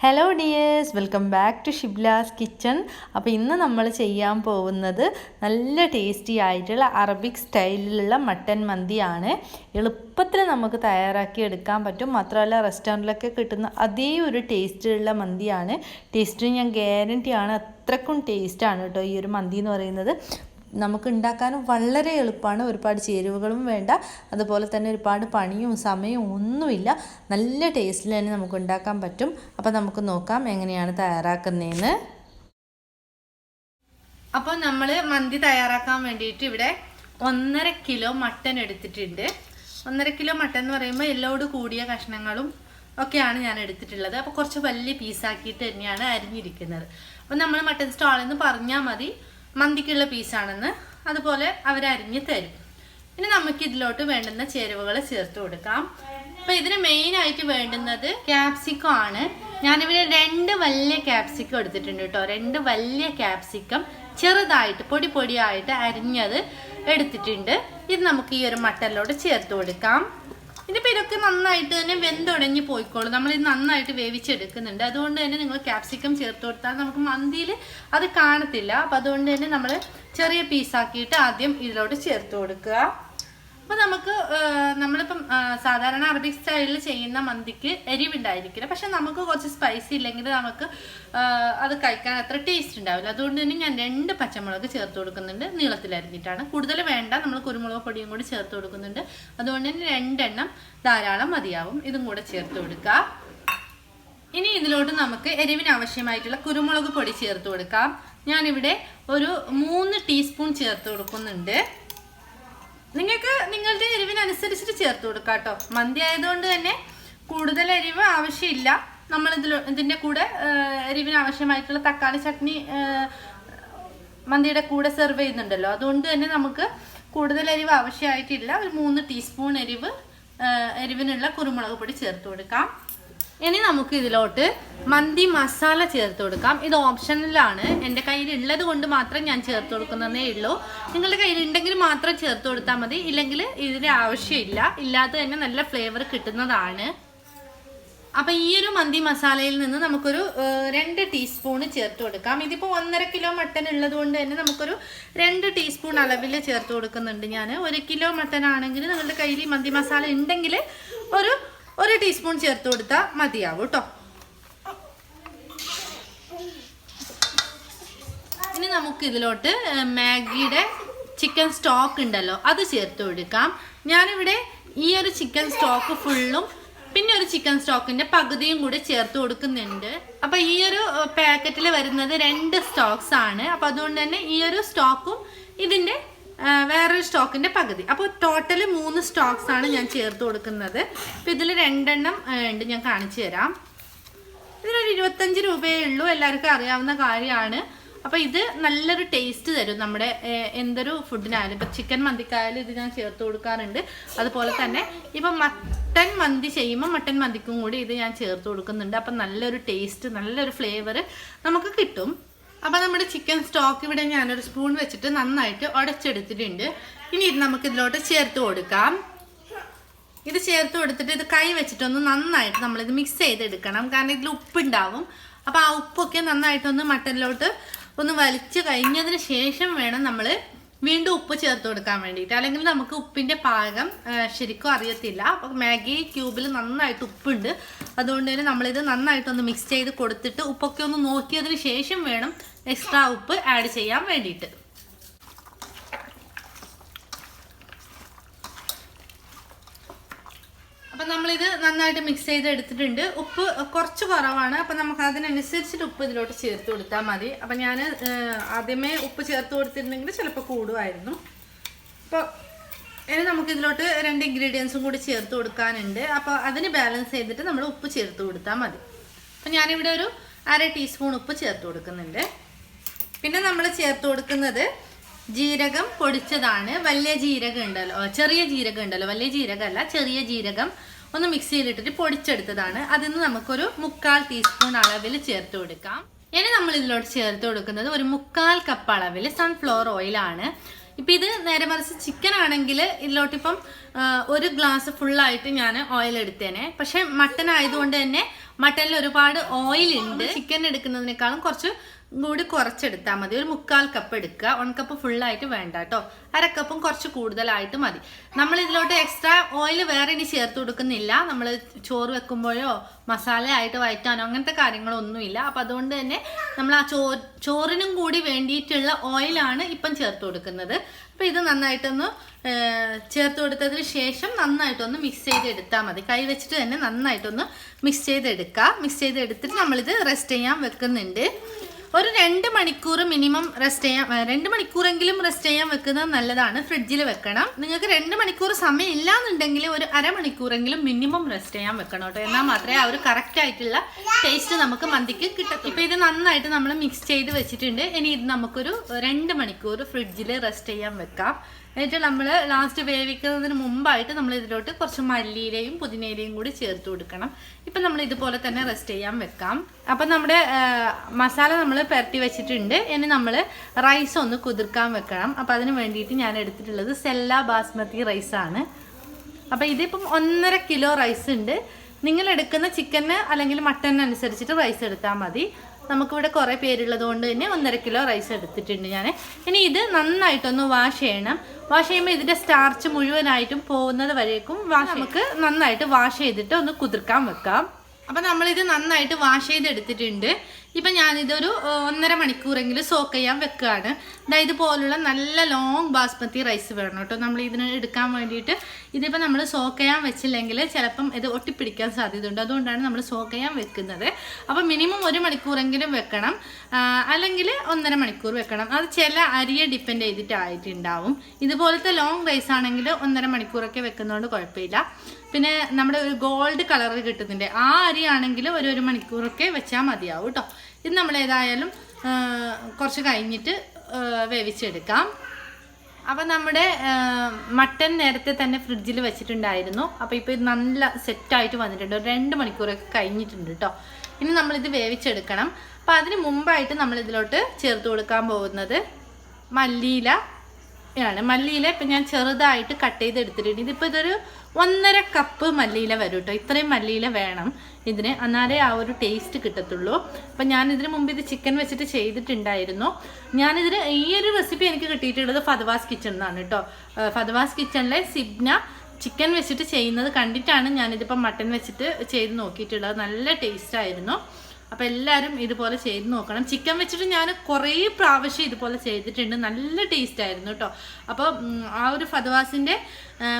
Hello dears, welcome back to Shibla's kitchen. അപ്പോൾ ഇന്ന് നമ്മൾ ചെയ്യാൻ പോകുന്നത് നല്ല ടേസ്റ്റി ആയിട്ടുള്ള അറബിക് സ്റ്റൈലിലുള്ള മട്ടൻ മന്തിയാണ്. എളുപ്പത്തിൽ നമുക്ക് തയ്യാറാക്കി എടുക്കാൻ പറ്റും. മാത്രമല്ല റെസ്റ്റോറൻറ്റിലൊക്കെ കിട്ടുന്ന അതേ ഒരു ടേസ്റ്റിലുള്ള മന്തിയാണ്. ടേസ്റ്റിന് ഞാൻ ഗ്യാരൻറ്റിയാണ്, അത്രക്കും ടേസ്റ്റാണ് കേട്ടോ ഈ ഒരു മന്തി എന്ന് പറയുന്നത്. നമുക്ക് ഉണ്ടാക്കാനും വളരെ എളുപ്പമാണ്. ഒരുപാട് ചേരുവകളും വേണ്ട, അതുപോലെ തന്നെ ഒരുപാട് പണിയും സമയവും ഒന്നുമില്ല. നല്ല ടേസ്റ്റിൽ തന്നെ നമുക്ക് ഉണ്ടാക്കാൻ പറ്റും. അപ്പോൾ നമുക്ക് നോക്കാം എങ്ങനെയാണ് തയ്യാറാക്കുന്നതെന്ന്. അപ്പോൾ നമ്മൾ മന്തി തയ്യാറാക്കാൻ വേണ്ടിയിട്ട് ഇവിടെ 1.5 കിലോ മട്ടൻ എടുത്തിട്ടുണ്ട്. 1.5 കിലോ മട്ടൻ എന്ന് പറയുമ്പോൾ എല്ലോട് കൂടിയ കഷ്ണങ്ങളും ഒക്കെയാണ് ഞാൻ എടുത്തിട്ടുള്ളത്. അപ്പോൾ കുറച്ച് വലിയ പീസാക്കിയിട്ട് തന്നെയാണ് അരിഞ്ഞിരിക്കുന്നത്. അപ്പോൾ നമ്മൾ മട്ടൻ സ്റ്റാളിൽ നിന്ന് പറഞ്ഞാൽ മതി മന്തിക്കുള്ള പീസാണെന്ന്, അതുപോലെ അവരരിഞ്ഞ് തരും. ഇനി നമുക്ക് ഇതിലോട്ട് വേണ്ടുന്ന ചേരുവകൾ ചേർത്ത് കൊടുക്കാം. അപ്പോൾ ഇതിന് മെയിനായിട്ട് വേണ്ടുന്നത് ക്യാപ്സിക്കം ആണ്. ഞാനിവിടെ 2 വലിയ ക്യാപ്സിക്കം എടുത്തിട്ടുണ്ട് കേട്ടോ. 2 വലിയ ക്യാപ്സിക്കം ചെറുതായിട്ട് പൊടിയായിട്ട് അരിഞ്ഞത് എടുത്തിട്ടുണ്ട്. ഇത് നമുക്ക് ഈ ഒരു മട്ടനിലോട്ട് ചേർത്ത് കൊടുക്കാം. ഇതിപ്പോൾ ഇതൊക്കെ നന്നായിട്ട് തന്നെ വെന്തുടഞ്ഞ് പോയിക്കോളും. നമ്മളിത് നന്നായിട്ട് വേവിച്ചെടുക്കുന്നുണ്ട്. അതുകൊണ്ട് തന്നെ നിങ്ങൾ ക്യാപ്സിക്കം ചേർത്ത് കൊടുത്താൽ നമുക്ക് മന്തിയിൽ അത് കാണത്തില്ല. അപ്പോൾ അതുകൊണ്ട് തന്നെ നമ്മൾ ചെറിയ പീസാക്കിയിട്ട് ആദ്യം ഇതിലോട്ട് ചേർത്ത് കൊടുക്കുക. അപ്പോൾ നമ്മളിപ്പം സാധാരണ അറബിക് സ്റ്റൈലിൽ ചെയ്യുന്ന മന്തിക്ക് എരിവുണ്ടായിരിക്കില്ല. പക്ഷെ നമുക്ക് കുറച്ച് സ്പൈസി ഇല്ലെങ്കിൽ നമുക്ക് അത് കഴിക്കാൻ അത്ര ടേസ്റ്റ് ഉണ്ടാവില്ല. അതുകൊണ്ട് തന്നെ ഞാൻ 2 പച്ചമുളക് ചേർത്ത് കൊടുക്കുന്നുണ്ട്. നീളത്തിലരിഞ്ഞിട്ടാണ്, കൂടുതൽ വേണ്ട. നമ്മൾ കുരുമുളക് പൊടിയും കൂടി ചേർത്ത് കൊടുക്കുന്നുണ്ട്. അതുകൊണ്ട് തന്നെ 2 എണ്ണം ധാരാളം മതിയാവും. ഇതും കൂടെ ചേർത്ത് കൊടുക്കുക. ഇനി ഇതിലോട്ട് നമുക്ക് എരിവിന് ആവശ്യമായിട്ടുള്ള കുരുമുളക് പൊടി ചേർത്ത് കൊടുക്കാം. ഞാനിവിടെ ഒരു 3 ടീസ്പൂൺ ചേർത്ത് കൊടുക്കുന്നുണ്ട്. നിങ്ങൾക്ക് നിങ്ങളുടെ എരിവിനനുസരിച്ചിട്ട് ചേർത്ത് കൊടുക്കാം കേട്ടോ. മന്തി ആയതുകൊണ്ട് തന്നെ കൂടുതൽ എരിവ് ആവശ്യമില്ല. നമ്മൾ ഇതിൻ്റെ കൂടെ എരിവിന് ആവശ്യമായിട്ടുള്ള തക്കാളി ചട്നി മന്തിയുടെ കൂടെ സെർവ് ചെയ്യുന്നുണ്ടല്ലോ. അതുകൊണ്ട് തന്നെ നമുക്ക് കൂടുതൽ എരിവ് ആവശ്യമായിട്ടില്ല. ഒരു 3 ടീസ്പൂൺ എരിവിനുള്ള കുരുമുളക് പൊടി ചേർത്ത് കൊടുക്കാം. ഇനി നമുക്ക് ഇതിലോട്ട് മന്തി മസാല ചേർത്ത് കൊടുക്കാം. ഇത് ഓപ്ഷണലാണ്. എൻ്റെ കയ്യിൽ ഉള്ളത് കൊണ്ട് മാത്രം ഞാൻ ചേർത്ത് കൊടുക്കുന്നതേ ഉള്ളൂ. നിങ്ങളുടെ കയ്യിൽ ഉണ്ടെങ്കിൽ മാത്രം ചേർത്ത് കൊടുത്താൽ മതി, ഇല്ലെങ്കിൽ ഇതിൻ്റെ ആവശ്യമില്ല. ഇല്ലാതെ തന്നെ നല്ല ഫ്ലേവർ കിട്ടുന്നതാണ്. അപ്പം ഈ ഒരു മന്തി മസാലയിൽ നിന്ന് നമുക്കൊരു 2 ടീസ്പൂണ് ചേർത്ത് കൊടുക്കാം. ഇതിപ്പോൾ 1.5 കിലോ മട്ടൻ ഉള്ളത് കൊണ്ട് തന്നെ നമുക്കൊരു 2 ടീസ്പൂൺ അളവിൽ ചേർത്ത് കൊടുക്കുന്നുണ്ട് ഞാൻ. 1 കിലോ മട്ടൻ ആണെങ്കിൽ നിങ്ങളുടെ കയ്യിൽ മന്തി മസാല ഉണ്ടെങ്കിൽ ഒരു ടീസ്പൂൺ ചേർത്ത് കൊടുത്താൽ മതിയാവും കേട്ടോ. ഇനി നമുക്ക് ഇതിലോട്ട് മാഗിയുടെ ചിക്കൻ സ്റ്റോക്ക് ഉണ്ടല്ലോ, അത് ചേർത്ത് കൊടുക്കാം. ഞാനിവിടെ ഈ ഒരു ചിക്കൻ സ്റ്റോക്ക് ഫുള്ളും പിന്നെ ഒരു ചിക്കൻ സ്റ്റോക്കിന്റെ പകുതിയും കൂടി ചേർത്ത് കൊടുക്കുന്നുണ്ട്. അപ്പൊ ഈ ഒരു പാക്കറ്റിൽ വരുന്നത് 2 സ്റ്റോക്സ് ആണ്. അപ്പൊ അതുകൊണ്ട് തന്നെ ഈ ഒരു സ്റ്റോക്കും ഇതിന്റെ വേറൊരു സ്റ്റോക്കിന്റെ പകുതി, അപ്പോൾ ടോട്ടൽ 3 സ്റ്റോക്സ് ആണ് ഞാൻ ചേർത്ത് കൊടുക്കുന്നത്. അപ്പം ഇതിൽ 2 എണ്ണം ഉണ്ട്, ഞാൻ കാണിച്ചു തരാം. ഇതിനൊരു 25 രൂപയേ ഉള്ളൂ, എല്ലാവർക്കും അറിയാവുന്ന കാര്യമാണ്. അപ്പോൾ ഇത് നല്ലൊരു ടേസ്റ്റ് തരും നമ്മുടെ എന്തൊരു ഫുഡിനായാലും. ഇപ്പം ചിക്കൻ മന്തിക്കായാലും ഇത് ഞാൻ ചേർത്ത് കൊടുക്കാറുണ്ട്. അതുപോലെ തന്നെ ഇപ്പം മട്ടൻ മന്തി ചെയ്യുമ്പോൾ മട്ടൻ മന്തിക്കും കൂടി ഇത് ഞാൻ ചേർത്ത് കൊടുക്കുന്നുണ്ട്. അപ്പം നല്ലൊരു ടേസ്റ്റ്, നല്ലൊരു ഫ്ലേവർ നമുക്ക് കിട്ടും. അപ്പോൾ നമ്മുടെ ചിക്കൻ സ്റ്റോക്ക് ഇവിടെ ഞാനൊരു സ്പൂൺ വെച്ചിട്ട് നന്നായിട്ട് ഉടച്ചെടുത്തിട്ടുണ്ട്. ഇനി ഇത് നമുക്ക് ഇതിലോട്ട് ചേർത്ത് കൊടുക്കാം. ഇത് ചേർത്ത് കൊടുത്തിട്ട് ഇത് കൈ വെച്ചിട്ടൊന്ന് നന്നായിട്ട് നമ്മളിത് മിക്സ് ചെയ്തെടുക്കണം. കാരണം ഇതിൽ ഉപ്പുണ്ടാവും. അപ്പോൾ ആ ഉപ്പൊക്കെ നന്നായിട്ടൊന്ന് മട്ടനിലോട്ട് ഒന്ന് വലിച്ച് കഴിഞ്ഞതിന് ശേഷം വേണം നമ്മൾ വീണ്ടും ഉപ്പ് ചേർത്ത് കൊടുക്കാൻ വേണ്ടിയിട്ട്. അല്ലെങ്കിൽ നമുക്ക് ഉപ്പിൻ്റെ പാകം ശരിക്കും അറിയത്തില്ല. അപ്പോൾ മാഗി ക്യൂബിൽ നന്നായിട്ട് ഉപ്പുണ്ട്. അതുകൊണ്ട് തന്നെ നമ്മളിത് നന്നായിട്ടൊന്ന് മിക്സ് ചെയ്ത് കൊടുത്തിട്ട് ഉപ്പൊക്കെ ഒന്ന് നോക്കിയതിന് ശേഷം വേണം എക്സ്ട്രാ ഉപ്പ് ആഡ് ചെയ്യാൻ വേണ്ടിയിട്ട്. അപ്പം നമ്മളിത് നന്നായിട്ട് മിക്സ് ചെയ്ത് എടുത്തിട്ടുണ്ട്. ഉപ്പ് കുറച്ച് കുറവാണ്, അപ്പം നമുക്ക് അതിനനുസരിച്ചിട്ട് ഉപ്പ് ഇതിലോട്ട് ചേർത്ത് കൊടുത്താൽ മതി. അപ്പം ഞാൻ ആദ്യമേ ഉപ്പ് ചേർത്ത് കൊടുത്തിട്ടുണ്ടെങ്കിൽ ചിലപ്പോൾ കൂടുമായിരുന്നു. അപ്പോൾ ഇനി നമുക്കിതിലോട്ട് 2 ഇൻഗ്രീഡിയൻസും കൂടി ചേർത്ത് കൊടുക്കാനുണ്ട്. അപ്പോൾ അതിന് ബാലൻസ് ചെയ്തിട്ട് നമ്മൾ ഉപ്പ് ചേർത്ത് കൊടുത്താൽ മതി. അപ്പം ഞാനിവിടെ ഒരു 1/2 ടീസ്പൂൺ ഉപ്പ് ചേർത്ത് കൊടുക്കുന്നുണ്ട്. പിന്നെ നമ്മൾ ചേർത്ത് കൊടുക്കുന്നത് ജീരകം പൊടിച്ചതാണ്. വലിയ ജീരകം ഉണ്ടല്ലോ, ചെറിയ ജീരകം ഉണ്ടല്ലോ, വലിയ ജീരകമല്ല, ചെറിയ ജീരകം ഒന്ന് മിക്സിയിലിട്ടിട്ട് പൊടിച്ചെടുത്തതാണ്. അതിൽ നിന്ന് നമുക്കൊരു 1/4 ടീസ്പൂൺ അളവിൽ ചേർത്ത് കൊടുക്കാം. ഇനി നമ്മൾ ഇതിലോട്ട് ചേർത്ത് കൊടുക്കുന്നത് ഒരു 1/4 കപ്പ് അളവിൽ സൺഫ്ലവർ ഓയിലാണ്. ഇപ്പം ഇത് നേരെ മറിച്ച് ചിക്കൻ ആണെങ്കിൽ ഇതിലോട്ടിപ്പം 1 ഗ്ലാസ് ഫുള്ളായിട്ട് ഞാൻ ഓയിൽ എടുത്തേനെ. പക്ഷെ മട്ടൻ ആയതുകൊണ്ട് തന്നെ മട്ടനിൽ ഒരുപാട് ഓയിൽ ഉണ്ട്. ചിക്കൻ എടുക്കുന്നതിനേക്കാളും കുറച്ച് കൂടി കുറച്ചെടുത്താൽ മതി. ഒരു 1/4 കപ്പ് എടുക്കുക. 1 കപ്പ് ഫുള്ളായിട്ട് വേണ്ട കേട്ടോ. 1/2 കപ്പും കുറച്ച് കൂടുതലായിട്ട് മതി. നമ്മൾ ഇതിലോട്ട് എക്സ്ട്രാ ഓയിൽ വേറെ ഇനി ചേർത്ത് കൊടുക്കുന്നില്ല. നമ്മൾ ചോറ് വെക്കുമ്പോഴോ മസാല ആയിട്ട് വഴറ്റാനോ അങ്ങനത്തെ കാര്യങ്ങളൊന്നുമില്ല. അപ്പം അതുകൊണ്ട് തന്നെ നമ്മൾ ആ ചോറിനും കൂടി വേണ്ടിയിട്ടുള്ള ഓയിലാണ് ഇപ്പം ചേർത്ത് കൊടുക്കുന്നത്. അപ്പം ഇത് നന്നായിട്ടൊന്ന് ചേർത്ത് കൊടുത്തതിന് ശേഷം നന്നായിട്ടൊന്ന് മിക്സ് ചെയ്തെടുത്താൽ മതി. കൈ വെച്ചിട്ട് തന്നെ നന്നായിട്ടൊന്ന് മിക്സ് ചെയ്തെടുക്കുക. മിക്സ് ചെയ്തെടുത്തിട്ട് നമ്മളിത് റെസ്റ്റ് ചെയ്യാൻ വെക്കുന്നുണ്ട്. ഒരു 2 മണിക്കൂർ മിനിമം റെസ്റ്റ് ചെയ്യാൻ, 2 മണിക്കൂറെങ്കിലും റെസ്റ്റ് ചെയ്യാൻ വെക്കുന്നത് നല്ലതാണ്. ഫ്രിഡ്ജിൽ വെക്കണം. നിങ്ങൾക്ക് 2 മണിക്കൂർ സമയം ഇല്ലാന്നുണ്ടെങ്കിൽ ഒരു അരമണിക്കൂറെങ്കിലും മിനിമം റെസ്റ്റ് ചെയ്യാൻ വെക്കണം കേട്ടോ. എന്നാൽ മാത്രമേ ആ ഒരു കറക്റ്റ് ആയിട്ടുള്ള ടേസ്റ്റ് നമുക്ക് മന്തിക്ക് കിട്ടത്തുള്ളൂ. ഇപ്പം ഇത് നന്നായിട്ട് നമ്മൾ മിക്സ് ചെയ്ത് വെച്ചിട്ടുണ്ട്. ഇനി ഇത് നമുക്കൊരു 2 മണിക്കൂർ ഫ്രിഡ്ജിൽ റെസ്റ്റ് ചെയ്യാൻ വെക്കാം. എന്നിട്ട് നമ്മൾ ലാസ്റ്റ് വേവിക്കുന്നതിന് മുമ്പായിട്ട് നമ്മൾ ഇതിലോട്ട് കുറച്ച് മല്ലിയിലയും പുതിനയിലയും കൂടി ചേർത്ത് കൊടുക്കണം. ഇപ്പം നമ്മൾ ഇതുപോലെ തന്നെ റെസ്റ്റ് ചെയ്യാൻ വെക്കാം. അപ്പം നമ്മുടെ മസാല നമ്മൾ പുരട്ടി വെച്ചിട്ടുണ്ട്. ഇനി നമ്മൾ റൈസ് ഒന്ന് കുതിർക്കാൻ വെക്കണം. അപ്പം അതിന് വേണ്ടിയിട്ട് ഞാൻ എടുത്തിട്ടുള്ളത് സെല്ല ബാസ്മതി റൈസാണ്. അപ്പം ഇതിപ്പം 1.5 കിലോ റൈസ് ഉണ്ട്. നിങ്ങൾ എടുക്കുന്ന ചിക്കന് അല്ലെങ്കിൽ മട്ടനനുസരിച്ചിട്ട് റൈസ് എടുത്താൽ മതി. നമുക്കിവിടെ കുറേ പേരുള്ളത് കൊണ്ട് തന്നെ 1.5 കിലോ റൈസ് എടുത്തിട്ടുണ്ട് ഞാൻ. ഇനി ഇത് നന്നായിട്ടൊന്ന് വാഷ് ചെയ്യണം. വാഷ് ചെയ്യുമ്പോൾ ഇതിൻ്റെ സ്റ്റാർച്ച് മുഴുവനായിട്ടും പോകുന്നത് വരേക്കും നമുക്ക് നന്നായിട്ട് വാഷ് ചെയ്തിട്ട് ഒന്ന് കുതിർക്കാൻ വെക്കാം. അപ്പം നമ്മളിത് നന്നായിട്ട് വാഷ് ചെയ്തെടുത്തിട്ടുണ്ട്. ഇപ്പം ഞാനിതൊരു 1.5 മണിക്കൂറെങ്കിലും സോക്ക് ചെയ്യാൻ വെക്കുകയാണ്. ഇതുപോലുള്ള നല്ല ലോങ് ബാസ്മതി റൈസ് വേണം കേട്ടോ നമ്മൾ ഇതിന് എടുക്കാൻ വേണ്ടിയിട്ട്. ഇതിപ്പോൾ നമ്മൾ സോക്ക് ചെയ്യാൻ വെച്ചില്ലെങ്കിൽ ചിലപ്പം ഇത് ഒട്ടിപ്പിടിക്കാൻ സാധ്യതയുണ്ട്. അതുകൊണ്ടാണ് നമ്മൾ സോക്ക് ചെയ്യാൻ വെക്കുന്നത്. അപ്പം മിനിമം 1 മണിക്കൂറെങ്കിലും വെക്കണം, അല്ലെങ്കിൽ 1.5 മണിക്കൂർ വെക്കണം. അത് ചില അരിയെ ഡിപ്പെൻഡ് ചെയ്തിട്ടായിട്ടുണ്ടാവും. ഇതുപോലത്തെ ലോങ് റൈസ് ആണെങ്കിൽ 1.5 മണിക്കൂറൊക്കെ വെക്കുന്നതുകൊണ്ട് കുഴപ്പമില്ല. പിന്നെ നമ്മുടെ ഒരു ഗോൾഡ് കളർ കിട്ടുന്നുണ്ട്, ആ അരി ആണെങ്കിൽ 1 മണിക്കൂറൊക്കെ വെച്ചാൽ മതിയാവും കേട്ടോ. ഇത് നമ്മൾ ഏതായാലും കുറച്ച് കഴിഞ്ഞിട്ട് വേവിച്ചെടുക്കാം. അപ്പം നമ്മുടെ മട്ടൻ നേരത്തെ തന്നെ ഫ്രിഡ്ജിൽ വെച്ചിട്ടുണ്ടായിരുന്നു. അപ്പോൾ ഇപ്പോൾ ഇത് നല്ല സെറ്റായിട്ട് വന്നിട്ടുണ്ട്. ഒരു 2 മണിക്കൂറൊക്കെ കഴിഞ്ഞിട്ടുണ്ട് കേട്ടോ. ഇനി നമ്മളിത് വേവിച്ചെടുക്കണം. അപ്പോൾ അതിന് മുമ്പായിട്ട് നമ്മളിതിലോട്ട് ചേർത്ത് കൊടുക്കാൻ പോകുന്നത് മല്ലിയില ആണ്. മല്ലിയില ഇപ്പം ഞാൻ ചെറുതായിട്ട് കട്ട് ചെയ്തെടുത്തിട്ടുണ്ട്. ഇതിപ്പോൾ ഇതൊരു 1.5 കപ്പ് മല്ലിയില വരും കേട്ടോ. ഇത്രയും മല്ലിയില വേണം ഇതിന്, എന്നാലേ ആ ഒരു ടേസ്റ്റ് കിട്ടത്തുള്ളൂ. അപ്പം ഞാനിതിന് മുമ്പ് ഇത് ചിക്കൻ വെച്ചിട്ട് ചെയ്തിട്ടുണ്ടായിരുന്നു. ഞാനിതിന് ഈ ഒരു റെസിപ്പി എനിക്ക് കിട്ടിയിട്ടുള്ളത് ഫതവാസ് കിച്ചണിൽ നിന്നാണ് കേട്ടോ. ഫതവാസ് കിച്ചണിലെ സിബ്ന ചിക്കൻ വെച്ചിട്ട് ചെയ്യുന്നത് കണ്ടിട്ടാണ് ഞാനിതിപ്പം മട്ടൻ വെച്ചിട്ട് ചെയ്ത് നോക്കിയിട്ടുള്ളത്. നല്ല ടേസ്റ്റായിരുന്നു. അപ്പോൾ എല്ലാവരും ഇതുപോലെ ചെയ്ത് നോക്കണം. ചിക്കൻ വെച്ചിട്ട് ഞാൻ കുറേ പ്രാവശ്യം ഇതുപോലെ ചെയ്തിട്ടുണ്ട്. നല്ല ടേസ്റ്റ് ആയിരുന്നു കേട്ടോ. അപ്പോൾ ആ ഒരു ഫതവാസിൻ്റെ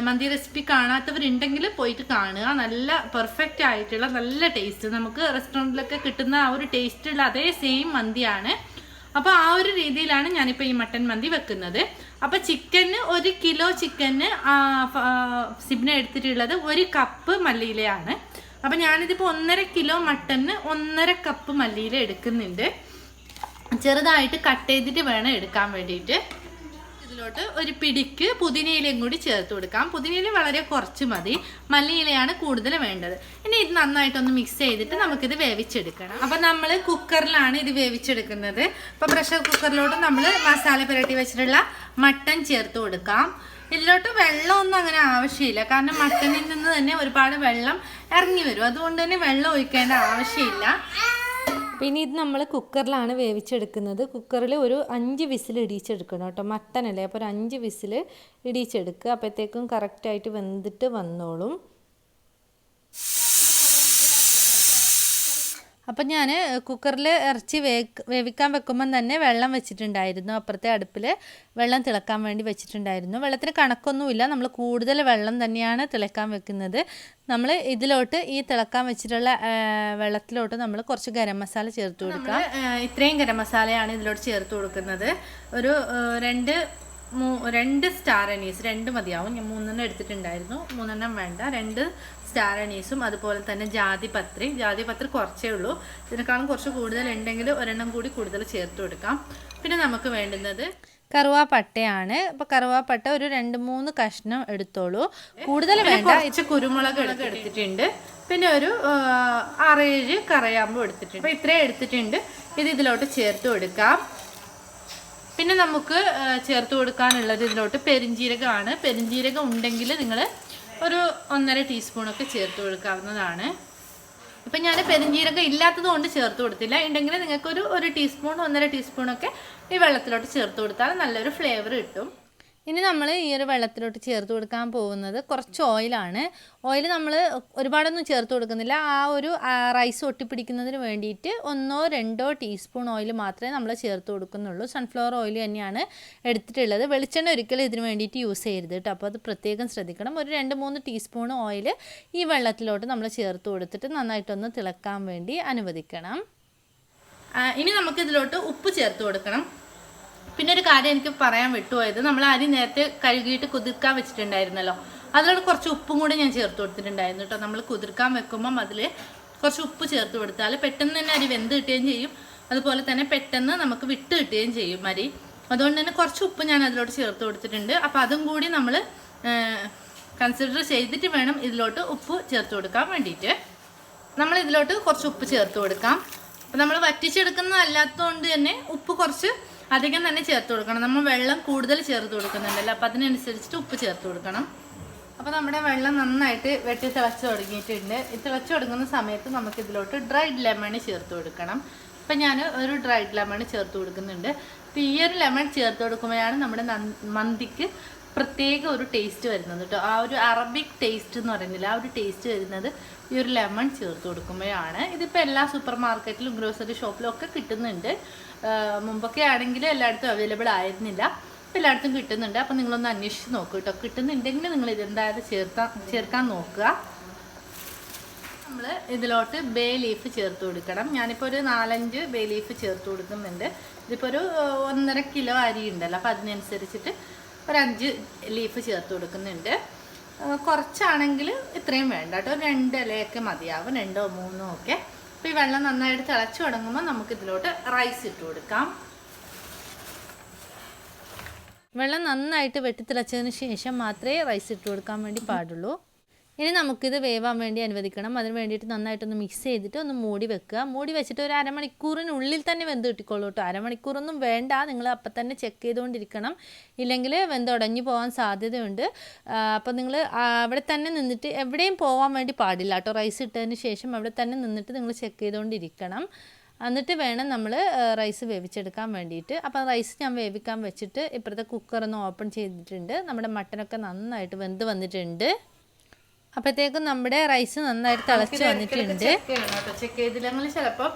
മന്തി റെസിപ്പി കാണാത്തവരുണ്ടെങ്കിൽ പോയിട്ട് കാണുക. നല്ല പെർഫെക്റ്റ് ആയിട്ടുള്ള നല്ല ടേസ്റ്റ്, നമുക്ക് റെസ്റ്റോറൻറ്റിലൊക്കെ കിട്ടുന്ന ആ ഒരു ടേസ്റ്റുള്ള അതേ സെയിം മന്തിയാണ്. അപ്പോൾ ആ ഒരു രീതിയിലാണ് ഞാനിപ്പോൾ ഈ മട്ടൻ മന്തി വെക്കുന്നത്. അപ്പോൾ ചിക്കന് 1 കിലോ ചിക്കന് സിബ്ന എടുത്തിട്ടുള്ളത് 1 കപ്പ് മല്ലിയിലയാണ്. അപ്പം ഞാനിതിപ്പോൾ 1.5 കിലോ മട്ടന് 1.5 കപ്പ് മല്ലിയില എടുക്കുന്നുണ്ട്. ചെറുതായിട്ട് കട്ട് ചെയ്തിട്ട് വേണം എടുക്കാൻ വേണ്ടിയിട്ട്. ഇതിലോട്ട് ഒരു പിടിക്ക് പുതിനയിലയും കൂടി ചേർത്ത് കൊടുക്കാം. പുതിനയില വളരെ കുറച്ച് മതി, മല്ലിയിലയാണ് കൂടുതൽ വേണ്ടത്. ഇനി ഇത് നന്നായിട്ടൊന്ന് മിക്സ് ചെയ്തിട്ട് നമുക്കിത് വേവിച്ചെടുക്കണം. അപ്പം നമ്മൾ കുക്കറിലാണ് ഇത് വേവിച്ചെടുക്കുന്നത്. അപ്പോൾ പ്രഷർ കുക്കറിലോട്ട് നമ്മൾ മസാല പുരട്ടി വെച്ചിട്ടുള്ള മട്ടൻ ചേർത്ത് കൊടുക്കാം. ഇതിലോട്ട് വെള്ളമൊന്നും അങ്ങനെ ആവശ്യമില്ല, കാരണം മട്ടനിൽ നിന്ന് തന്നെ ഒരുപാട് വെള്ളം ഇറങ്ങി വരും. അതുകൊണ്ട് തന്നെ വെള്ളം ഒഴിക്കേണ്ട ആവശ്യമില്ല. പിന്നെ ഇത് നമ്മൾ കുക്കറിലാണ് വേവിച്ചെടുക്കുന്നത്. കുക്കറിൽ ഒരു 5 വിസിൽ ഇടിച്ചെടുക്കണം കേട്ടോ. മട്ടനല്ലേ, അപ്പോൾ ഒരു 5 വിസിൽ ഇടിച്ചെടുക്കുക. അപ്പോഴത്തേക്കും കറക്റ്റായിട്ട് വെന്തിട്ട് വന്നോളും. അപ്പം ഞാൻ കുക്കറിൽ ഇറച്ചി വേവിക്കാൻ വെക്കുമ്പം തന്നെ വെള്ളം വെച്ചിട്ടുണ്ടായിരുന്നു. അപ്പുറത്തെ അടുപ്പിൽ വെള്ളം തിളക്കാൻ വേണ്ടി വെച്ചിട്ടുണ്ടായിരുന്നു. വെള്ളത്തിന് കണക്കൊന്നുമില്ല, നമ്മൾ കൂടുതൽ വെള്ളം തന്നെയാണ് തിളക്കാൻ വെക്കുന്നത്. നമ്മൾ ഇതിലോട്ട് ഈ തിളക്കാൻ വെച്ചിട്ടുള്ള വെള്ളത്തിലോട്ട് നമ്മൾ കുറച്ച് ഗരം മസാല ചേർത്ത് കൊടുക്കാം. ഇത്രയും ഗരം മസാലയാണ് ഇതിലോട്ട് ചേർത്ത് കൊടുക്കുന്നത്. ഒരു 2 സ്റ്റാർ അനീസ്, 2 മതിയാവും. ഞാൻ 3 എടുത്തിട്ടുണ്ടായിരുന്നു, 3 വേണ്ട. 2 സ്റ്റാർ അനീസും അതുപോലെ തന്നെ ജാതിപത്രി കുറച്ചേ ഉള്ളൂ. ഇതിനേക്കാളും കുറച്ച് കൂടുതൽ ഉണ്ടെങ്കിൽ 1 കൂടി കൂടുതൽ ചേർത്ത് കൊടുക്കാം. പിന്നെ നമുക്ക് വേണ്ടുന്നത് കറുവാപ്പട്ടയാണ്. അപ്പോൾ കറുവാപ്പട്ട ഒരു 2-3 കഷ്ണം എടുത്തോളൂ, കൂടുതൽ വേണ്ട. കുറച്ച് കുരുമുളക് എടുത്തിട്ടുണ്ട്. പിന്നെ ഒരു 6-7 കറിയാമ്പും എടുത്തിട്ടുണ്ട്. അപ്പോൾ ഇത്രയും എടുത്തിട്ടുണ്ട്. ഇത് ഇതിലോട്ട് ചേർത്ത് കൊടുക്കാം. പിന്നെ നമുക്ക് ചേർത്ത് കൊടുക്കാനുള്ളത് ഇതിലോട്ട് പെരിഞ്ജീരകമാണ്. പെരിഞ്ജീരകം ഉണ്ടെങ്കിൽ നിങ്ങൾ ഒരു 1.5 ടീസ്പൂണൊക്കെ ചേർത്ത് കൊടുക്കാവുന്നതാണ്. ഇപ്പം ഞാൻ പെരുംജീരകം ഇല്ലാത്തത് കൊണ്ട് ചേർത്ത് കൊടുത്തില്ല. ഉണ്ടെങ്കിൽ നിങ്ങൾക്ക് ഒരു ടീസ്പൂൺ 1.5 ടീസ്പൂണൊക്കെ ഈ വെള്ളത്തിലോട്ട് ചേർത്ത് കൊടുത്താൽ നല്ലൊരു ഫ്ലേവർ കിട്ടും. ഇനി നമ്മൾ ഈ ഒരു വെള്ളത്തിലോട്ട് ചേർത്ത് കൊടുക്കാൻ പോകുന്നത് കുറച്ച് ഓയിലാണ്. ഓയിൽ നമ്മൾ ഒരുപാടൊന്നും ചേർത്ത് കൊടുക്കുന്നില്ല. ആ ഒരു റൈസ് ഒട്ടിപ്പിടിക്കുന്നതിന് വേണ്ടിയിട്ട് 1-2 ടീസ്പൂൺ ഓയിൽ മാത്രമേ നമ്മൾ ചേർത്ത് കൊടുക്കുന്നുള്ളൂ. സൺഫ്ലവർ ഓയിൽ തന്നെയാണ് എടുത്തിട്ടുള്ളത്. വെളിച്ചെണ്ണ ഒരിക്കലും ഇതിന് വേണ്ടിയിട്ട് യൂസ് ചെയ്യരുത് കേട്ടോ. അപ്പോൾ അത് പ്രത്യേകം ശ്രദ്ധിക്കണം. ഒരു 2-3 ടീസ്പൂൺ ഓയിൽ ഈ വെള്ളത്തിലോട്ട് നമ്മൾ ചേർത്ത് കൊടുത്തിട്ട് നന്നായിട്ടൊന്ന് തിളക്കാൻ വേണ്ടി അനുവദിക്കണം. ഇനി നമുക്കിതിലോട്ട് ഉപ്പ് ചേർത്ത് കൊടുക്കണം. പിന്നെ ഒരു കാര്യം എനിക്ക് പറയാൻ വിട്ടുപോയത്, നമ്മൾ അരി നേരത്തെ കഴുകിയിട്ട് കുതിർക്കാൻ വെച്ചിട്ടുണ്ടായിരുന്നല്ലോ, അതിലോട്ട് കുറച്ച് ഉപ്പും കൂടി ഞാൻ ചേർത്ത് കൊടുത്തിട്ടുണ്ടായിരുന്നു കേട്ടോ. നമ്മൾ കുതിർക്കാൻ വെക്കുമ്പം അതിൽ കുറച്ച് ഉപ്പ് ചേർത്ത് കൊടുത്താൽ പെട്ടെന്ന് തന്നെ അരി വെന്ത് കിട്ടുകയും ചെയ്യും, അതുപോലെ തന്നെ പെട്ടെന്ന് നമുക്ക് വിട്ട് കിട്ടുകയും ചെയ്യും അരി. അതുകൊണ്ട് തന്നെ കുറച്ച് ഉപ്പ് ഞാൻ അതിലോട്ട് ചേർത്ത് കൊടുത്തിട്ടുണ്ട്. അപ്പോൾ അതും കൂടി നമ്മൾ കൺസിഡർ ചെയ്തിട്ട് വേണം ഇതിലോട്ട് ഉപ്പ് ചേർത്ത് കൊടുക്കാൻ വേണ്ടിയിട്ട്. നമ്മൾ ഇതിലോട്ട് കുറച്ച് ഉപ്പ് ചേർത്ത് കൊടുക്കാം. അപ്പോൾ നമ്മൾ വറ്റിച്ചെടുക്കുന്നതല്ലാത്തതുകൊണ്ട് തന്നെ ഉപ്പ് കുറച്ച് അധികം തന്നെ ചേർത്ത് കൊടുക്കണം. നമ്മൾ വെള്ളം കൂടുതൽ ചേർത്ത് കൊടുക്കുന്നുണ്ടല്ലോ, അപ്പോൾ അതിനനുസരിച്ചിട്ട് ഉപ്പ് ചേർത്ത് കൊടുക്കണം. അപ്പോൾ നമ്മുടെ വെള്ളം നന്നായിട്ട് വെട്ടി തിളച്ച് തുടങ്ങിയിട്ടുണ്ട്. ഈ തിളച്ച് തുടങ്ങുന്ന സമയത്ത് നമുക്കിതിലോട്ട് ഡ്രൈഡ് ലെമൺ ചേർത്ത് കൊടുക്കണം. അപ്പം ഞാൻ ഒരു ഡ്രൈഡ് ലെമൺ ചേർത്ത് കൊടുക്കുന്നുണ്ട്. അപ്പോൾ ഈ ഒരു ലെമൺ ചേർത്ത് കൊടുക്കുമ്പോഴാണ് നമ്മുടെ മന്തിക്ക് പ്രത്യേക ഒരു ടേസ്റ്റ് വരുന്നത് കേട്ടോ. ആ ഒരു അറബിക് ടേസ്റ്റ് എന്ന് പറയുന്നില്ല, ആ ഒരു ടേസ്റ്റ് വരുന്നത് ഈ ഒരു ലെമൺ ചേർത്ത് കൊടുക്കുമ്പോഴാണ്. ഇതിപ്പോൾ എല്ലാ സൂപ്പർ മാർക്കറ്റിലും ഗ്രോസറി ഷോപ്പിലും ഒക്കെ കിട്ടുന്നുണ്ട്. മുമ്പൊക്കെ ആണെങ്കിൽ എല്ലായിടത്തും അവൈലബിൾ ആയിരുന്നില്ല, ഇപ്പോൾ എല്ലായിടത്തും കിട്ടുന്നുണ്ട്. അപ്പോൾ നിങ്ങളൊന്ന് അന്വേഷിച്ച് നോക്കുക കേട്ടോ. കിട്ടുന്നുണ്ടെങ്കിൽ നിങ്ങൾ ഇതെന്തായാലും ചേർക്കാൻ നോക്കുക. നമ്മൾ ഇതിലോട്ട് ബേ ലീഫ് ചേർത്ത് കൊടുക്കണം. ഞാനിപ്പോൾ ഒരു 4-5 ബേ ലീഫ് ചേർത്ത് കൊടുക്കുന്നുണ്ട്. ഇതിപ്പോൾ ഒരു 1.5 കിലോ അരി ഉണ്ടല്ലോ, അപ്പോൾ അതിനനുസരിച്ചിട്ട് ഒരു 5 ലീഫ് ചേർത്ത് കൊടുക്കുന്നുണ്ട്. കുറച്ചാണെങ്കിൽ ഇത്രയും വേണ്ട കേട്ടോ, 2 ഇലയൊക്കെ മതിയാവും, 2-3 ഒക്കെ. അപ്പോൾ ഈ വെള്ളം നന്നായിട്ട് തിളച്ച് തുടങ്ങുമ്പോൾ നമുക്കിതിലോട്ട് റൈസ് ഇട്ട് കൊടുക്കാം. വെള്ളം നന്നായിട്ട് വെട്ടിത്തിളച്ചതിന് ശേഷം മാത്രമേ റൈസ് ഇട്ട് കൊടുക്കാൻ വേണ്ടി പാടുള്ളൂ. ഇനി നമുക്കിത് വേവാൻ വേണ്ടി അനുവദിക്കണം. അതിന് വേണ്ടിയിട്ട് നന്നായിട്ടൊന്ന് മിക്സ് ചെയ്തിട്ട് ഒന്ന് മൂടി വെക്കുക. മൂടി വെച്ചിട്ട് ഒരു അരമണിക്കൂറിനുള്ളിൽ തന്നെ വെന്ത് കിട്ടിക്കോളൂ കേട്ടോ. അരമണിക്കൂറൊന്നും വേണ്ട, നിങ്ങൾ അപ്പം തന്നെ ചെക്ക് ചെയ്തുകൊണ്ടിരിക്കണം, ഇല്ലെങ്കിൽ വെന്തുടഞ്ഞു പോകാൻ സാധ്യതയുണ്ട്. അപ്പോൾ നിങ്ങൾ അവിടെ തന്നെ നിന്നിട്ട് എവിടെയും പോകാൻ വേണ്ടി പാടില്ല കേട്ടോ. റൈസ് ഇട്ടതിന് ശേഷം അവിടെ തന്നെ നിന്നിട്ട് നിങ്ങൾ ചെക്ക് ചെയ്തുകൊണ്ടിരിക്കണം. എന്നിട്ട് വേണം നമ്മൾ റൈസ് വേവിച്ചെടുക്കാൻ വേണ്ടിയിട്ട്. അപ്പോൾ റൈസ് ഞാൻ വേവിക്കാൻ വെച്ചിട്ട് ഇപ്പോഴത്തെ കുക്കറൊന്ന് ഓപ്പൺ ചെയ്തിട്ടുണ്ട്. നമ്മുടെ മട്ടനൊക്കെ നന്നായിട്ട് വെന്ത് വന്നിട്ടുണ്ട്. അപ്പോഴത്തേക്കും നമ്മുടെ റൈസ് നന്നായിട്ട് തിളച്ച് വന്നിട്ടുണ്ട്. ചെക്ക് ചെയ്തില്ലെങ്കിൽ ചിലപ്പോൾ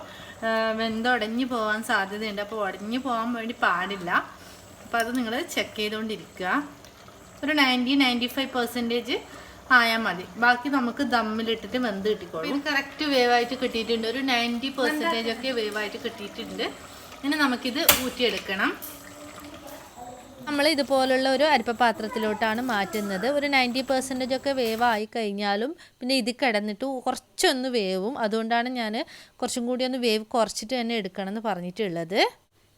വെന്തുടഞ്ഞു പോകാൻ സാധ്യതയുണ്ട്. അപ്പോൾ ഉടഞ്ഞു പോകാൻ വേണ്ടി പാടില്ല. അപ്പോൾ അത് നിങ്ങൾ ചെക്ക് ചെയ്തുകൊണ്ടിരിക്കുക. ഒരു 90-95% ആയാൽ മതി. ബാക്കി നമുക്ക് ദമ്മിലിട്ടിട്ട് വെന്ത് കിട്ടിക്കോളും. ഇത് കറക്റ്റ് വേവായിട്ട് കിട്ടിയിട്ടുണ്ട്. ഒരു 90% ഒക്കെ വേവായിട്ട് കിട്ടിയിട്ടുണ്ട്. ഇനി നമുക്കിത് ഊറ്റിയെടുക്കണം. നമ്മൾ ഇതുപോലുള്ള ഒരു അരിപ്പപാത്രത്തിലോട്ടാണ് മാറ്റുന്നത്. ഒരു 90% ഒക്കെ വേവായി കഴിഞ്ഞാലും പിന്നെ ഇത് കിടന്നിട്ട് കുറച്ചൊന്ന് വേവും. അതുകൊണ്ടാണ് ഞാൻ കുറച്ചും കൂടി ഒന്ന് വേവ് കുറച്ചിട്ട് തന്നെ എടുക്കണം എന്ന് പറഞ്ഞിട്ടുള്ളത്.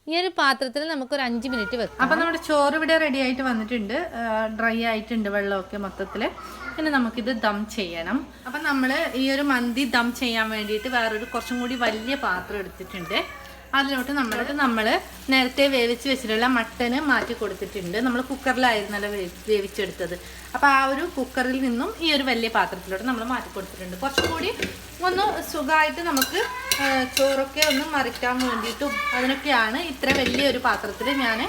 ഈ ഒരു പാത്രത്തിൽ നമുക്കൊരു 5 മിനിറ്റ് വെക്കാം. അപ്പം നമ്മുടെ ചോറ് ഇവിടെ റെഡി ആയിട്ട് വന്നിട്ടുണ്ട്. ഡ്രൈ ആയിട്ടുണ്ട് വെള്ളമൊക്കെ മൊത്തത്തിൽ. ഇനി നമുക്കിത് ദം ചെയ്യണം. അപ്പം നമ്മൾ ഈ ഒരു മന്തി ദം ചെയ്യാൻ വേണ്ടിയിട്ട് വേറൊരു കുറച്ചും കൂടി വലിയ പാത്രം എടുത്തിട്ടുണ്ട്. അതിലോട്ട് നമ്മൾ നേരത്തെ വേവിച്ച് വെച്ചിട്ടുള്ള മട്ടന് മാറ്റി കൊടുത്തിട്ടുണ്ട്. നമ്മൾ കുക്കറിലായിരുന്നല്ലോ വേവിച്ചെടുത്തത്. അപ്പോൾ ആ ഒരു കുക്കറിൽ നിന്നും ഈ ഒരു വലിയ പാത്രത്തിലോട്ട് നമ്മൾ മാറ്റി കൊടുത്തിട്ടുണ്ട്. കുറച്ചുകൂടി ഒന്ന് സുഖമായിട്ട് നമുക്ക് ചോറൊക്കെ ഒന്ന് മറിക്കാൻ വേണ്ടിയിട്ടും അതിനൊക്കെയാണ് ഇത്ര വലിയൊരു പാത്രത്തിൽ ഞാൻ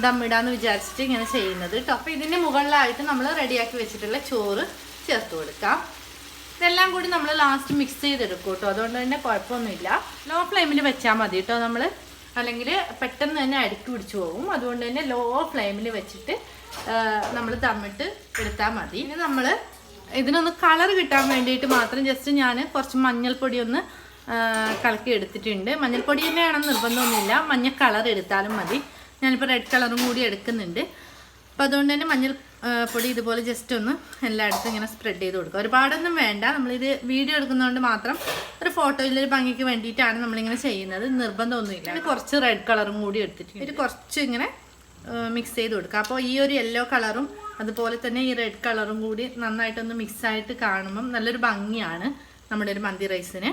ദമ്മിടാന്ന് വിചാരിച്ചിട്ട് ഇങ്ങനെ ചെയ്യുന്നത് കേട്ടോ. അപ്പോൾ ഇതിൻ്റെ മുകളിലായിട്ട് നമ്മൾ റെഡിയാക്കി വെച്ചിട്ടുള്ള ചോറ് ചേർത്ത് കൊടുക്കാം. ഇതെല്ലാം കൂടി നമ്മൾ ലാസ്റ്റ് മിക്സ് ചെയ്തെടുക്കും കേട്ടോ. അതുകൊണ്ട് തന്നെ കുഴപ്പമൊന്നുമില്ല. ലോ ഫ്ലെയിമിൽ വെച്ചാൽ മതി കേട്ടോ നമ്മൾ, അല്ലെങ്കിൽ പെട്ടെന്ന് തന്നെ അടുക്കി പിടിച്ചു പോകും. അതുകൊണ്ട് തന്നെ ലോ ഫ്ലെയിമിൽ വെച്ചിട്ട് നമ്മൾ ദമ്മിട്ട് എടുത്താൽ മതി. ഇനി നമ്മൾ ഇതിനൊന്ന് കളർ കിട്ടാൻ വേണ്ടിയിട്ട് മാത്രം ജസ്റ്റ് ഞാൻ കുറച്ച് മഞ്ഞൾപ്പൊടി ഒന്ന് കലക്കി എടുത്തിട്ടുണ്ട്. മഞ്ഞൾപ്പൊടി തന്നെയാണെന്ന് നിർബന്ധമൊന്നുമില്ല, മഞ്ഞ കളർ എടുത്താലും മതി. ഞാനിപ്പോൾ റെഡ് കളറും കൂടി എടുക്കുന്നുണ്ട്. അപ്പോൾ അതുകൊണ്ട് തന്നെ മഞ്ഞൾ പൊടി ഇതുപോലെ ജസ്റ്റ് ഒന്ന് എല്ലായിടത്തും ഇങ്ങനെ സ്പ്രെഡ് ചെയ്ത് കൊടുക്കുക. ഒരുപാടൊന്നും വേണ്ട. നമ്മളിത് വീഡിയോ എടുക്കുന്നതുകൊണ്ട് മാത്രം ഒരു ഫോട്ടോയിലൊരു ഭംഗിക്ക് വേണ്ടിയിട്ടാണ് നമ്മളിങ്ങനെ ചെയ്യുന്നത്, നിർബന്ധമൊന്നുമില്ല. ഇത് കുറച്ച് റെഡ് കളറും കൂടി എടുത്തിട്ടുണ്ട്. ഇത് കുറച്ച് ഇങ്ങനെ മിക്സ് ചെയ്ത് കൊടുക്കുക. അപ്പോൾ ഈ ഒരു യെല്ലോ കളറും അതുപോലെ തന്നെ ഈ റെഡ് കളറും കൂടി നന്നായിട്ടൊന്ന് മിക്സായിട്ട് കാണുമ്പം നല്ലൊരു ഭംഗിയാണ് നമ്മുടെ ഒരു മന്തി റൈസിന്.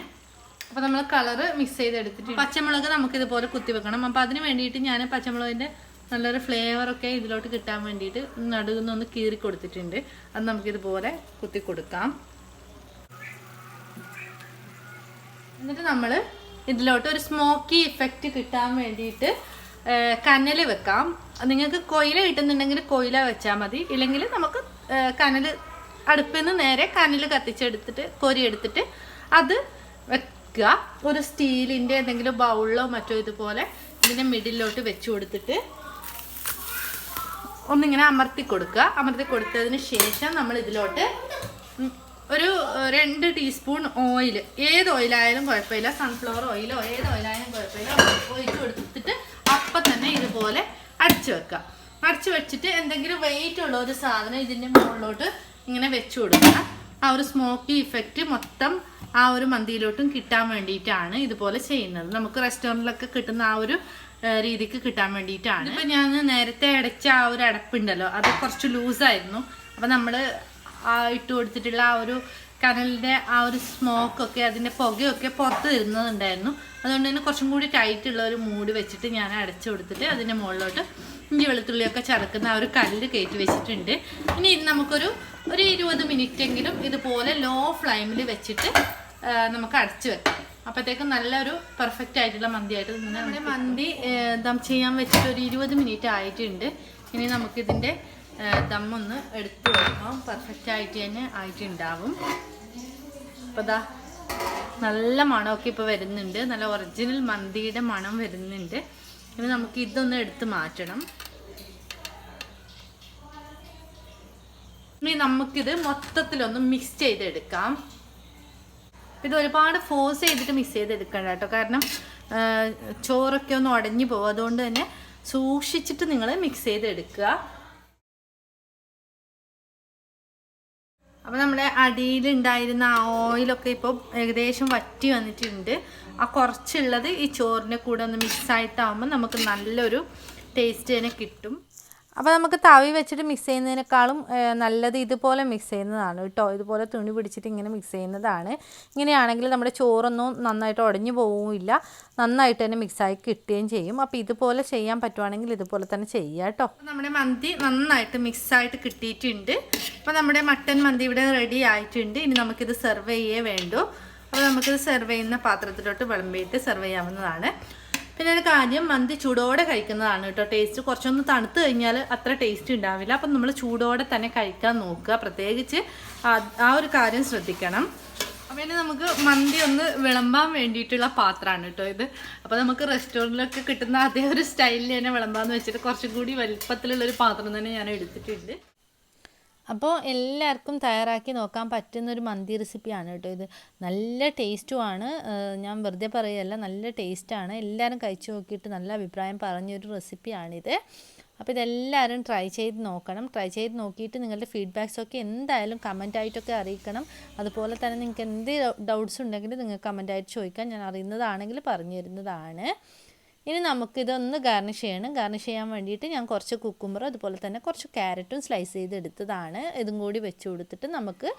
അപ്പോൾ നമ്മൾ കളറ് മിക്സ് ചെയ്തെടുത്തിട്ട് പച്ചമുളക് നമുക്കിതുപോലെ കുത്തി വെക്കണം. അപ്പോൾ അതിന് വേണ്ടിയിട്ട് ഞാൻ പച്ചമുളകിൻ്റെ നല്ലൊരു ഫ്ലേവറൊക്കെ ഇതിലോട്ട് കിട്ടാൻ വേണ്ടിയിട്ട് നടുവിൽ നിന്നൊന്ന് കീറി കൊടുത്തിട്ടുണ്ട്. അത് നമുക്കിതുപോലെ കുത്തി കൊടുക്കാം. എന്നിട്ട് നമ്മൾ ഇതിലോട്ട് ഒരു സ്മോക്കി ഇഫക്റ്റ് കിട്ടാൻ വേണ്ടിയിട്ട് കനൽ വെക്കാം. നിങ്ങൾക്ക് കൊയില കിട്ടുന്നുണ്ടെങ്കിൽ കൊയില വെച്ചാൽ മതി, ഇല്ലെങ്കിൽ നമുക്ക് കനൽ അടുപ്പിൽ നിന്ന് നേരെ കനൽ കത്തിച്ചെടുത്തിട്ട് കോരിയെടുത്തിട്ട് അത് വെക്കുക. ഒരു സ്റ്റീലിൻ്റെ എന്തെങ്കിലും ബൗളിലോ മറ്റോ ഇതുപോലെ ഇതിൻ്റെ മിഡിലോട്ട് വെച്ച് കൊടുത്തിട്ട് ഒന്നിങ്ങനെ അമർത്തി കൊടുക്കുക. അമർത്തി കൊടുത്തതിന് ശേഷം നമ്മൾ ഇതിലോട്ട് ഒരു 2 ടീസ്പൂൺ ഓയിൽ, ഏത് ഓയിലായാലും കുഴപ്പമില്ല, സൺഫ്ലവർ ഓയിലോ ഏത് ഓയിലായാലും കുഴപ്പമില്ല, ഒഴിച്ച് കൊടുത്തിട്ട് അപ്പം തന്നെ ഇതുപോലെ അടിച്ചു വെക്കുക. അടിച്ചു വെച്ചിട്ട് എന്തെങ്കിലും വെയിറ്റ് ഉള്ള ഒരു സാധനം ഇതിൻ്റെ മുകളിലോട്ട് ഇങ്ങനെ വെച്ച് കൊടുക്കുക. ആ ഒരു സ്മോക്കി ഇഫക്റ്റ് മൊത്തം ആ ഒരു മന്തിയിലോട്ടും കിട്ടാൻ വേണ്ടിയിട്ടാണ് ഇതുപോലെ ചെയ്യുന്നത്. നമുക്ക് റെസ്റ്റോറൻറ്റിലൊക്കെ കിട്ടുന്ന ആ ഒരു രീതിക്ക് കിട്ടാൻ വേണ്ടിയിട്ടാണ്. ഇപ്പം ഞാൻ നേരത്തെ അടച്ച ആ ഒരു അടപ്പുണ്ടല്ലോ, അത് കുറച്ച് ലൂസായിരുന്നു. അപ്പം നമ്മൾ ഇട്ട് കൊടുത്തിട്ടുള്ള ആ ഒരു കനലിൻ്റെ ആ ഒരു സ്മോക്കൊക്കെ അതിൻ്റെ പുകയൊക്കെ പുറത്ത് വരുന്നുണ്ടായിരുന്നു. അതുകൊണ്ട് തന്നെ കുറച്ചും കൂടി ടൈറ്റുള്ള ഒരു മൂടി വെച്ചിട്ട് ഞാൻ അടച്ചു കൊടുത്തിട്ട് അതിൻ്റെ മുകളിലോട്ട് ഇഞ്ചി വെളുത്തുള്ളിയൊക്കെ ചതക്കുന്ന ആ ഒരു കല്ല് കയറ്റി വെച്ചിട്ടുണ്ട്. ഇനി നമുക്കൊരു 20 മിനിറ്റെങ്കിലും ഇതുപോലെ ലോ ഫ്ലെയിമിൽ വെച്ചിട്ട് നമുക്ക് അടച്ചു വെക്കാം. അപ്പോഴത്തേക്കും നല്ലൊരു പെർഫെക്റ്റ് ആയിട്ടുള്ള മന്തിയായിട്ട് നമ്മുടെ മന്തി ദം ചെയ്യാൻ വെച്ചിട്ട് ഒരു 20 മിനിറ്റ് ആയിട്ടുണ്ട്. ഇനി നമുക്കിതിൻ്റെ ദമ്മൊന്ന് എടുത്ത് വെക്കാം. പെർഫെക്റ്റ് ആയിട്ട് തന്നെ ആയിട്ടുണ്ടാവും. അപ്പോൾ ദാ നല്ല മണമൊക്കെ ഇപ്പോൾ വരുന്നുണ്ട്, നല്ല ഒറിജിനൽ മന്തിയുടെ മണം വരുന്നുണ്ട്. ഇനി നമുക്ക് ഇതൊന്ന് എടുത്ത് മാറ്റണം. ഇനി നമുക്കിത് മൊത്തത്തിലൊന്ന് മിക്സ് ചെയ്തെടുക്കാം. ഇത് ഒരുപാട് ഫോഴ്സ് ചെയ്തിട്ട് മിക്സ് ചെയ്തെടുക്കണ്ട കേട്ടോ, കാരണം ചോറൊക്കെ ഒന്ന് ഉടഞ്ഞു പോകും. അതുകൊണ്ട് തന്നെ സൂക്ഷിച്ചിട്ട് നിങ്ങൾ മിക്സ് ചെയ്തെടുക്കുക. അപ്പോൾ നമ്മുടെ അടിയിലുണ്ടായിരുന്ന ആ ഓയിലൊക്കെ ഇപ്പോൾ ഏകദേശം വറ്റി വന്നിട്ടുണ്ട്. ആ കുറച്ചുള്ളത് ഈ ചോറിൻ്റെ കൂടെ ഒന്ന് മിക്സായിട്ടാകുമ്പോൾ നമുക്ക് നല്ലൊരു ടേസ്റ്റ് തന്നെ കിട്ടും. അപ്പോൾ നമുക്ക് തവി വെച്ചിട്ട് മിക്സ് ചെയ്യുന്നതിനേക്കാളും നല്ലത് ഇതുപോലെ മിക്സ് ചെയ്യുന്നതാണ് കേട്ടോ. ഇതുപോലെ തുണി പിടിച്ചിട്ട് ഇങ്ങനെ മിക്സ് ചെയ്യുന്നതാണ്. ഇങ്ങനെയാണെങ്കിൽ നമ്മുടെ ചോറൊന്നും നന്നായിട്ട് ഉടഞ്ഞു പോവുകയില്ല, നന്നായിട്ട് തന്നെ മിക്സായി കിട്ടുകയും ചെയ്യും. അപ്പോൾ ഇതുപോലെ ചെയ്യാൻ പറ്റുവാണെങ്കിൽ ഇതുപോലെ തന്നെ ചെയ്യുക കേട്ടോ. നമ്മുടെ മന്തി നന്നായിട്ട് മിക്സായിട്ട് കിട്ടിയിട്ടുണ്ട്. അപ്പോൾ നമ്മുടെ മട്ടൻ മന്തി ഇവിടെ റെഡി ആയിട്ടുണ്ട്. ഇനി നമുക്കിത് സെർവ് ചെയ്യേ വേണ്ടൂ. അപ്പോൾ നമുക്കിത് സെർവ് ചെയ്യുന്ന പാത്രത്തിലോട്ട് വിളമ്പിയിട്ട് സെർവ് ചെയ്യാവുന്നതാണ്. പിന്നെ ഒരു കാര്യം, മന്തി ചൂടോടെ കഴിക്കുന്നതാണ് കേട്ടോ ടേസ്റ്റ്. കുറച്ചൊന്ന് തണുത്ത് കഴിഞ്ഞാൽ അത്ര ടേസ്റ്റ് ഉണ്ടാവില്ല. അപ്പം നമ്മൾ ചൂടോടെ തന്നെ കഴിക്കാൻ നോക്കുക, പ്രത്യേകിച്ച് ആ ഒരു കാര്യം ശ്രദ്ധിക്കണം. അപ്പം ഇനി നമുക്ക് മന്തി ഒന്ന് വിളമ്പാൻ വേണ്ടിയിട്ടുള്ള പാത്രമാണ് കേട്ടോ ഇത്. അപ്പോൾ നമുക്ക് റെസ്റ്റോറൻറ്റിലൊക്കെ കിട്ടുന്ന അതേ ഒരു സ്റ്റൈലിൽ തന്നെ വിളമ്പാന്ന് വെച്ചിട്ട് കുറച്ചും കൂടി വലിപ്പത്തിലുള്ളൊരു പാത്രം തന്നെ ഞാൻ എടുത്തിട്ടുണ്ട്. അപ്പോൾ എല്ലാവർക്കും തയ്യാറാക്കി നോക്കാൻ പറ്റുന്നൊരു മന്തി റെസിപ്പിയാണ് കേട്ടോ ഇത്. നല്ല ടേസ്റ്റുമാണ്, ഞാൻ വെറുതെ പറയുകയല്ല, നല്ല ടേസ്റ്റാണ്. എല്ലാവരും കഴിച്ചു നോക്കിയിട്ട് നല്ല അഭിപ്രായം പറഞ്ഞൊരു റെസിപ്പിയാണിത്. അപ്പോൾ ഇതെല്ലാവരും ട്രൈ ചെയ്ത് നോക്കണം. ട്രൈ ചെയ്ത് നോക്കിയിട്ട് നിങ്ങളുടെ ഫീഡ്ബാക്സൊക്കെ എന്തായാലും കമൻറ്റായിട്ടൊക്കെ അറിയിക്കണം. അതുപോലെ തന്നെ നിങ്ങൾക്ക് എന്ത് ഡൗട്ട്സ് ഉണ്ടെങ്കിലും നിങ്ങൾക്ക് കമൻറ്റായിട്ട് ചോദിക്കാം, ഞാൻ അറിയുന്നതാണെങ്കിൽ പറഞ്ഞു തരുന്നതാണ്. ഇനി നമുക്കിതൊന്ന് ഗാർണിഷ് ചെയ്യണം. ഗാർണിഷ് ചെയ്യാൻ വേണ്ടിയിട്ട് ഞാൻ കുറച്ച് കുക്കുമ്പറും അതുപോലെ തന്നെ കുറച്ച് ക്യാരറ്റും സ്ലൈസ് ചെയ്തെടുത്തതാണ്. ഇതും കൂടി വെച്ച് കൊടുത്തിട്ട് നമുക്ക്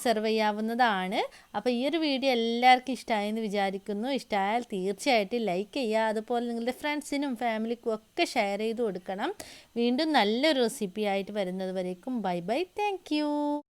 സെർവ് ചെയ്യാവുന്നതാണ്. അപ്പോൾ ഈ ഒരു വീഡിയോ എല്ലാവർക്കും ഇഷ്ടമായെന്ന് വിചാരിക്കുന്നു. ഇഷ്ടമായാൽ തീർച്ചയായിട്ടും ലൈക്ക് ചെയ്യുക. അതുപോലെ നിങ്ങളുടെ ഫ്രണ്ട്സിനും ഫാമിലിക്കും ഒക്കെ ഷെയർ ചെയ്ത് കൊടുക്കണം. വീണ്ടും നല്ലൊരു റെസിപ്പി ആയിട്ട് വരുന്നത് വരേക്കും ബൈ ബൈ, താങ്ക് യു.